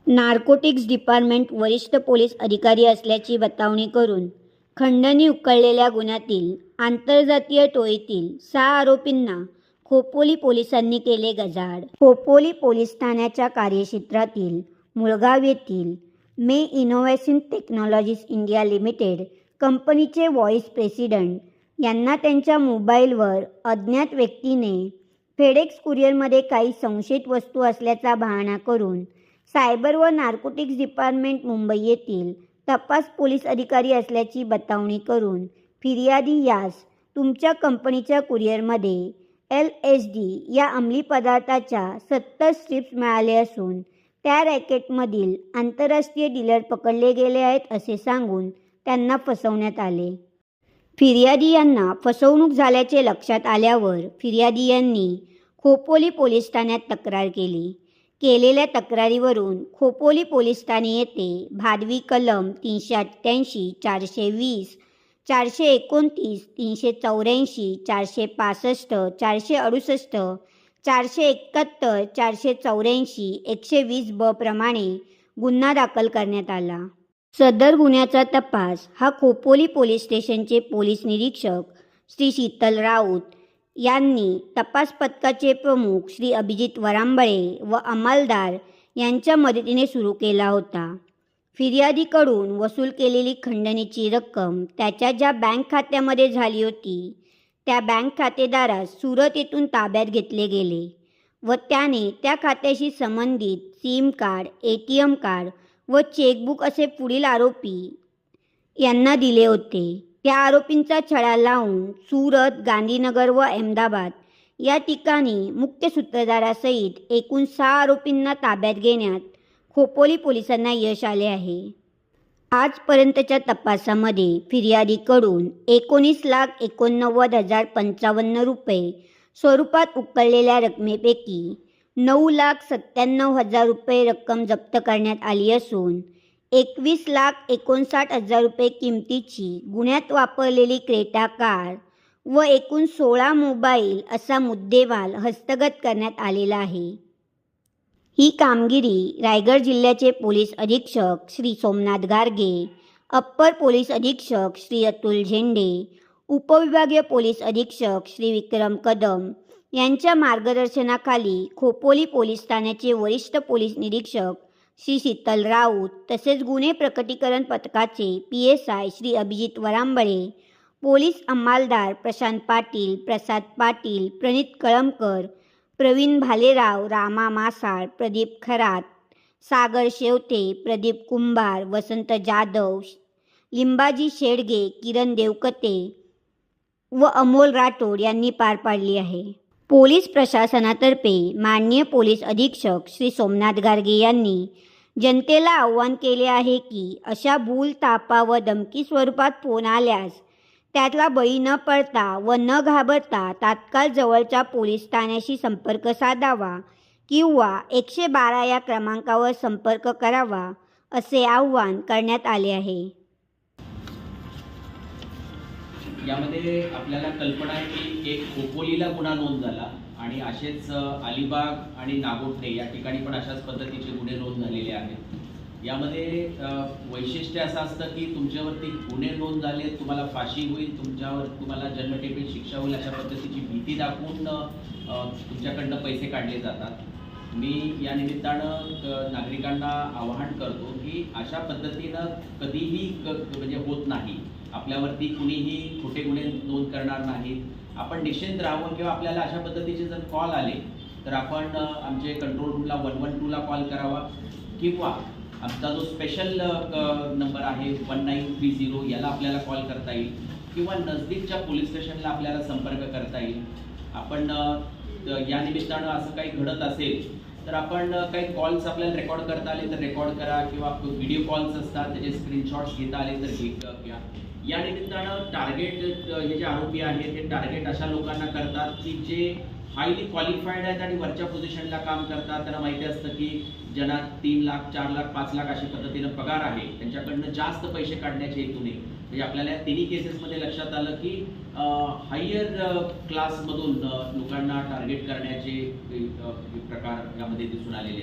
Narcotics department वरिष्ठ police अधिकारी असल्याची बतावणी करून खंडणी उकळलेल्या गुन्ह्यातील आंतरजातीय टोळीतील 6 आरोपींना खोपोली पोलिसांनी केले गजाआड। खोपोली पोलीस ठाण्याच्या कार्यक्षेत्रातील मुळगाव येथील मे इनोव्हेशन टेक्नॉलॉजीज इंडिया लिमिटेड कंपनीचे व्हाईस प्रेसिडेंट यांना त्यांच्या मोबाईलवर अज्ञात व्यक्तीने फेडेक्स कुरिअरमध्ये काही संशयित वस्तू असल्याचा बहाणा करून सायबर व नार्कोटिक्स डिपार्टमेंट मुंबई येथील तपास पोलीस अधिकारी असल्याची बतावणी करून फिर्यादी यास तुमच्या कंपनीच्या कुरिअरमध्ये LSD या अंमली पदार्थाच्या 70 स्ट्रिप्स मिळाले असून त्या रॅकेटमधील आंतरराष्ट्रीय डीलर पकडले गेले आहेत असे सांगून त्यांना फसवण्यात आले। फिर्यादी यांना फसवणूक झाल्याचे लक्षात आल्यावर फिर्यादी यांनी खोपोली पोलीस ठाण्यात तक्रार केली। केलेल्या तक्रारीवरून खोपोली पोलीस ठाणे येथे भादवी कलम 388, 420, 429, 384, 465, 468, 471, 484, 120 प्रमाणे गुन्हा दाखल करण्यात आला। सदर गुन्ह्याचा तपास हा खोपोली पोलीस स्टेशनचे पोलीस निरीक्षक श्री शीतल राऊत यांनी तपास पथकाचे प्रमुख श्री अभिजित वरांबळे व अंमलदार यांच्या मदतीने सुरू केला होता। फिर्यादीकडून वसूल केलेली खंडणीची रक्कम त्याच्या ज्या बँक खात्यामध्ये झाली होती त्या बँक खातेदारास सुरत येथून ताब्यात घेतले गेले व त्याने त्या खात्याशी संबंधित सिम कार्ड, ATM कार्ड व चेकबुक असे पुढील आरोपी यांना दिले होते। त्या आरोपींचा छडा लावून सुरत, गांधीनगर व अहमदाबाद या ठिकाणी मुख्य सूत्रधारासहित एकूण 6 आरोपींना ताब्यात घेण्यात खोपोली पोलिसांना यश आले आहे। आजपर्यंतच्या तपासामध्ये फिर्यादीकडून 19,89,055 रुपये स्वरूपात उकळलेल्या रकमेपैकी 9,97,000 रुपये रक्कम जप्त करण्यात आली असून 21,59,000 रुपये किमतीची गुन्ह्यात वापरलेली क्रेटा कार व एकूण 16 मोबाईल असा मुद्देमाल हस्तगत करण्यात आलेला आहे। ही कामगिरी रायगड जिल्ह्याचे पोलीस अधीक्षक श्री सोमनाथ गारगे, अप्पर पोलीस अधीक्षक श्री अतुल झेंडे, उपविभागीय पोलीस अधीक्षक श्री विक्रम कदम यांच्या मार्गदर्शनाखाली खोपोली पोलीस ठाण्याचे वरिष्ठ पोलीस निरीक्षक श्री शीतल राऊत तसेच गुन्हे प्रकटीकरण पथकाचे PSI श्री अभिजित वरांबळे, पोलीस अंमलदार प्रशांत पाटील, प्रसाद पाटील, प्रणित कळमकर, प्रवीण भालेराव, रामा मासाळ, प्रदीप खरात, सागर शेवते, प्रदीप कुंभार, वसंत जाधव, लिंबाजी शेडगे, किरण देवकते व अमोल राठोड यांनी पार पाडली आहे। पोलीस प्रशासनातर्फे माननीय पोलीस अधीक्षक श्री सोमनाथ गारगे यांनी जनतेला आवाहन केले आहे की अशा भूल, तापा व धमकी स्वरूपात फोन आल्यास त्यातला बळी न पडता व न घाबरता तात्काळ जवळच्या पोलीस ठाण्याशी संपर्क साधावा किंवा 112 या क्रमांकावर संपर्क करावा असे आवाहन करण्यात आले आहे। यामध्ये आपल्याला कल्पना आहे की एक खोपोलीला गुन्हा नोंद झाला आणि असेच अलिबाग आणि नागोठणे या ठिकाणी पण अशाच पद्धतीचे गुन्हे नोंद झालेले आहेत। यामध्ये वैशिष्ट्य असं असतं की तुमच्यावरती गुन्हे नोंद झाले, तुम्हाला फाशी होईल, तुम्हाला जन्मठेपेची शिक्षा होईल अशा पद्धतीची भीती दाखवून तुमच्याकडनं पैसे काढले जातात। मी या निमित्तानं नागरिकांना आवाहन करतो की अशा पद्धतीनं कधीही म्हणजे होत नाही, आपल्यावरती कुणीही खोटे गुन्हे नोंद करणार नाहीत। आपण निश्चिंत राहावं किंवा आपल्याला अशा पद्धतीचे जर कॉल आले तर आपण आमचे कंट्रोल रूमला 112ला कॉल करावा किंवा आमचा जो स्पेशल नंबर आहे 1930 याला आपल्याला कॉल करता येईल किंवा नजदीकच्या पोलीस स्टेशनला आपल्याला संपर्क करता येईल। आपण या निमित्तानं असं काही घडत असेल तर आपण काही कॉल्स आपल्याला रेकॉर्ड करता आले तर रेकॉर्ड करा किंवा व्हिडिओ कॉल्स असतात त्याचे स्क्रीनशॉट्स घेता आले तर घ्या। या निमित्तानं टार्गेट हे जे आरोपी आहेत हे टार्गेट अशा लोकांना करतात की जे हायली क्वालिफाईड आहेत आणि वरच्या पोझिशनला काम करतात। त्यांना माहिती असतं की ज्यांना 3 लाख, 4 लाख, 5 लाख अशा पद्धतीनं पगार आहे त्यांच्याकडनं जास्त पैसे काढण्याचे हेतूने म्हणजे आपल्याला या तिन्ही केसेसमध्ये लक्षात आलं की हायर क्लासमधून लोकांना टार्गेट करण्याचे प्रकार यामध्ये दिसून आलेले आहेत।